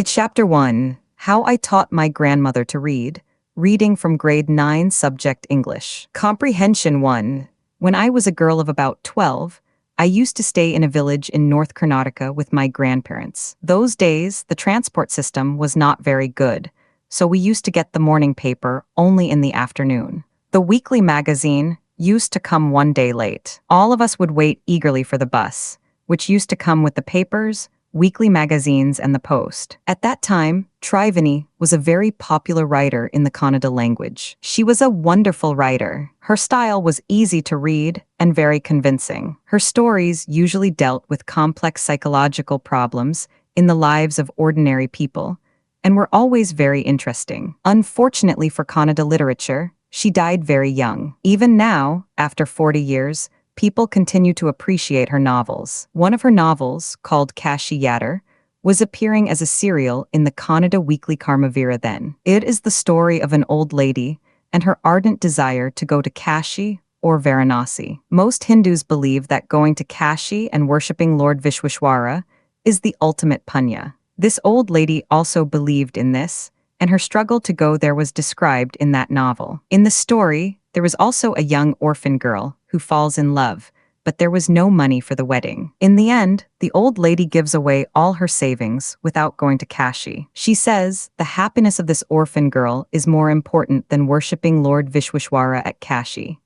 It's Chapter 1, How I Taught My Grandmother to Read, reading from Grade 9 Subject English. Comprehension 1. When I was a girl of about 12, I used to stay in a village in North Karnataka with my grandparents. Those days, the transport system was not very good, so we used to get the morning paper only in the afternoon. The weekly magazine used to come one day late. All of us would wait eagerly for the bus, which used to come with the papers, weekly magazines, and the post. At that time, Triveni was a very popular writer in the Kannada language. She was a wonderful writer. Her style was easy to read and very convincing. Her stories usually dealt with complex psychological problems in the lives of ordinary people and were always very interesting. Unfortunately for Kannada literature, she died very young. Even now, after 40 years, people continue to appreciate her novels. One of her novels, called Kashi Yatter, was appearing as a serial in the Kannada weekly Karmavira then. It is the story of an old lady and her ardent desire to go to Kashi or Varanasi. Most Hindus believe that going to Kashi and worshipping Lord Vishweshwara is the ultimate punya. This old lady also believed in this, and her struggle to go there was described in that novel. In the story, there was also a young orphan girl who falls in love, but there was no money for the wedding. In the end, the old lady gives away all her savings without going to Kashi. She says the happiness of this orphan girl is more important than worshipping Lord Vishweshwara at Kashi.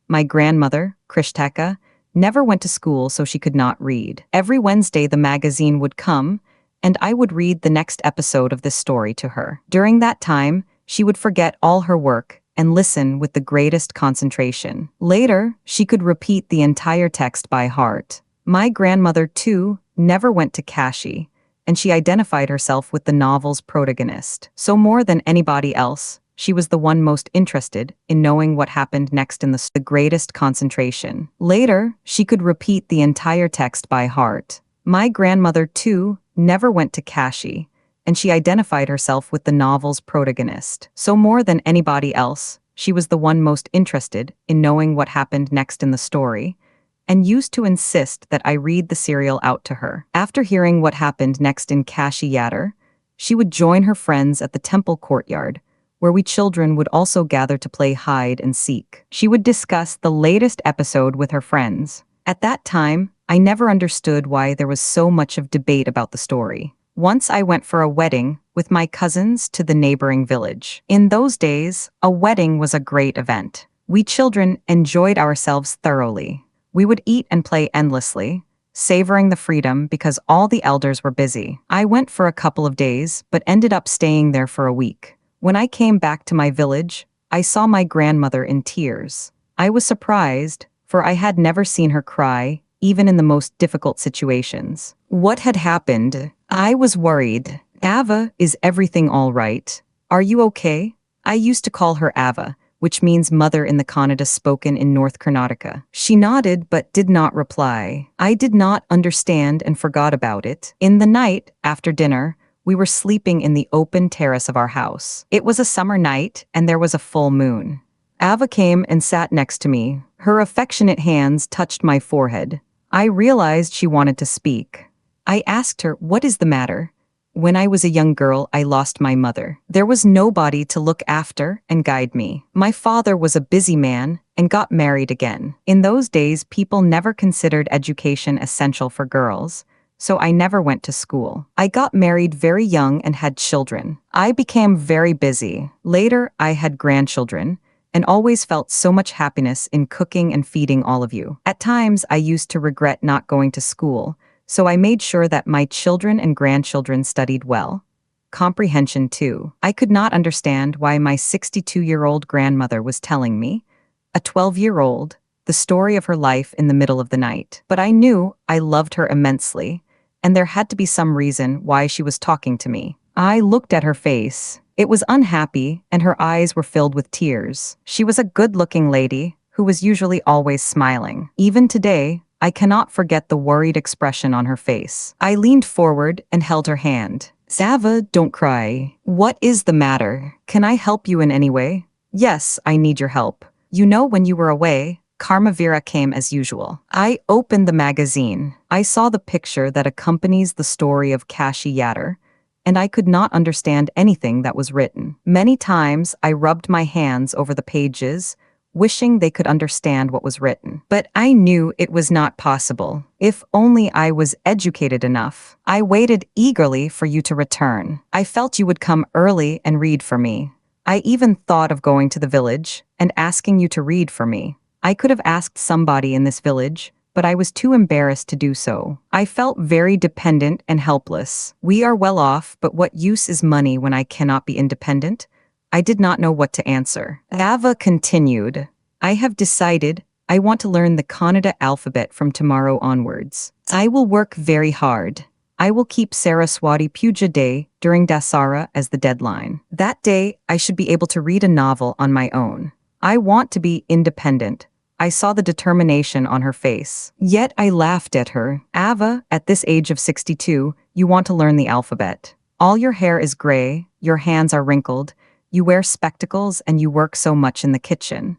My grandmother, Krishtaka, never went to school so she could not read. Every Wednesday the magazine would come, and I would read the next episode of this story to her. During that time, she would forget all her work and listen with the greatest concentration. Later, she could repeat the entire text by heart. My grandmother, too, never went to Kashi, and she identified herself with the novel's protagonist. So more than anybody else, she was the one most interested in knowing what happened next in the greatest concentration. Later, she could repeat the entire text by heart. My grandmother, too, never went to Kashi, and she identified herself with the novel's protagonist. So more than anybody else, she was the one most interested in knowing what happened next in the story, and used to insist that I read the serial out to her. After hearing what happened next in Kashi Yatter, she would join her friends at the temple courtyard, where we children would also gather to play hide and seek. She would discuss the latest episode with her friends. At that time, I never understood why there was so much of debate about the story. Once I went for a wedding with my cousins to the neighboring village. In those days, a wedding was a great event. We children enjoyed ourselves thoroughly. We would eat and play endlessly, savoring the freedom because all the elders were busy. I went for a couple of days, but ended up staying there for a week. When I came back to my village, I saw my grandmother in tears. I was surprised, for I had never seen her cry, even in the most difficult situations. What had happened? I was worried. Ava, is everything all right? Are you okay? I used to call her Ava, which means mother in the Kannada spoken in North Karnataka. She nodded but did not reply. I did not understand and forgot about it. In the night, after dinner, we were sleeping in the open terrace of our house. It was a summer night and there was a full moon. Ava came and sat next to me. Her affectionate hands touched my forehead. I realized she wanted to speak. I asked her, "What is the matter? When I was a young girl, I lost my mother. There was nobody to look after and guide me. My father was a busy man and got married again. In those days, people never considered education essential for girls, so I never went to school. I got married very young and had children. I became very busy. Later, I had grandchildren, and always felt so much happiness in cooking and feeding all of you. At times, I used to regret not going to school, so I made sure that my children and grandchildren studied well. Comprehension 2. I could not understand why my 62-year-old grandmother was telling me, a 12-year-old, the story of her life in the middle of the night. But I knew I loved her immensely, and there had to be some reason why she was talking to me. I looked at her face. It was unhappy, and her eyes were filled with tears. She was a good-looking lady who was usually always smiling. Even today, I cannot forget the worried expression on her face. I leaned forward and held her hand. "Zava, don't cry. What is the matter? Can I help you in any way?" "Yes, I need your help. You know, when you were away, Karmavira came as usual. I opened the magazine. I saw the picture that accompanies the story of Kashi Yatter, and I could not understand anything that was written. Many times I rubbed my hands over the pages, wishing they could understand what was written. But I knew it was not possible. If only I was educated enough. I waited eagerly for you to return. I felt you would come early and read for me. I even thought of going to the village and asking you to read for me. I could have asked somebody in this village, but I was too embarrassed to do so. I felt very dependent and helpless. We are well off, but what use is money when I cannot be independent? I did not know what to answer. Ava continued, I have decided I want to learn the Kannada alphabet from tomorrow onwards. I will work very hard. I will keep Saraswati Puja Day during Dasara as the deadline. That day, I should be able to read a novel on my own. I want to be independent. I saw the determination on her face. Yet I laughed at her. Ava, at this age of 62, you want to learn the alphabet. All your hair is gray, your hands are wrinkled, you wear spectacles and you work so much in the kitchen.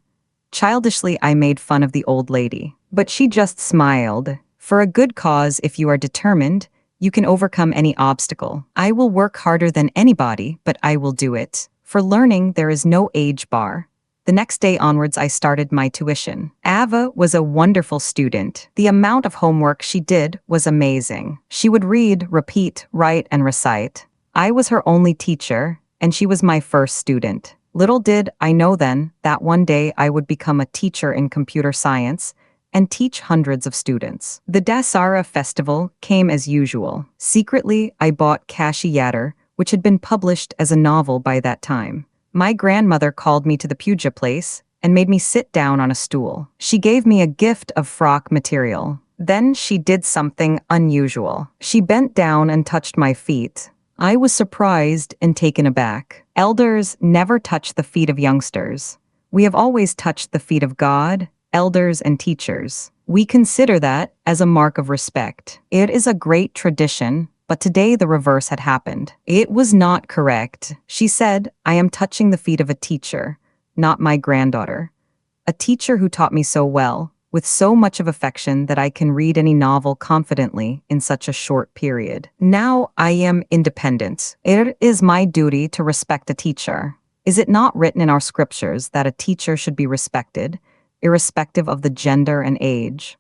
Childishly, I made fun of the old lady. But she just smiled. For a good cause, if you are determined, you can overcome any obstacle. I will work harder than anybody, but I will do it. For learning, there is no age bar. The next day onwards, I started my tuition. Ava was a wonderful student. The amount of homework she did was amazing. She would read, repeat, write, and recite. I was her only teacher, and she was my first student. Little did I know then that one day I would become a teacher in computer science and teach hundreds of students. The Dasara festival came as usual. Secretly, I bought Kashi Yatter, which had been published as a novel by that time. My grandmother called me to the puja place and made me sit down on a stool. She gave me a gift of frock material. Then she did something unusual. She bent down and touched my feet. I was surprised and taken aback. Elders never touch the feet of youngsters. We have always touched the feet of God, elders, and teachers. We consider that as a mark of respect. It is a great tradition, but today the reverse had happened. It was not correct. She said, I am touching the feet of a teacher, not my granddaughter. A teacher who taught me so well, with so much of affection that I can read any novel confidently in such a short period. Now I am independent. It is my duty to respect a teacher. Is it not written in our scriptures that a teacher should be respected, irrespective of the gender and age?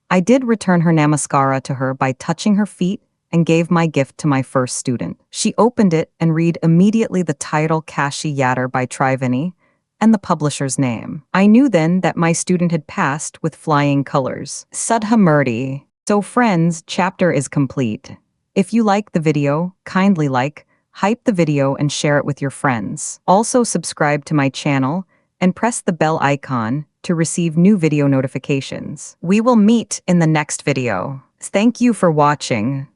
I did return her namaskara to her by touching her feet and gave my gift to my first student. She opened it and read immediately the title Kashi Yatter by Triveni, and the publisher's name. I knew then that my student had passed with flying colors. Sudha Murti. So friends, chapter is complete. If you like the video, kindly like, hype the video and share it with your friends. Also subscribe to my channel and press the bell icon to receive new video notifications. We will meet in the next video. Thank you for watching.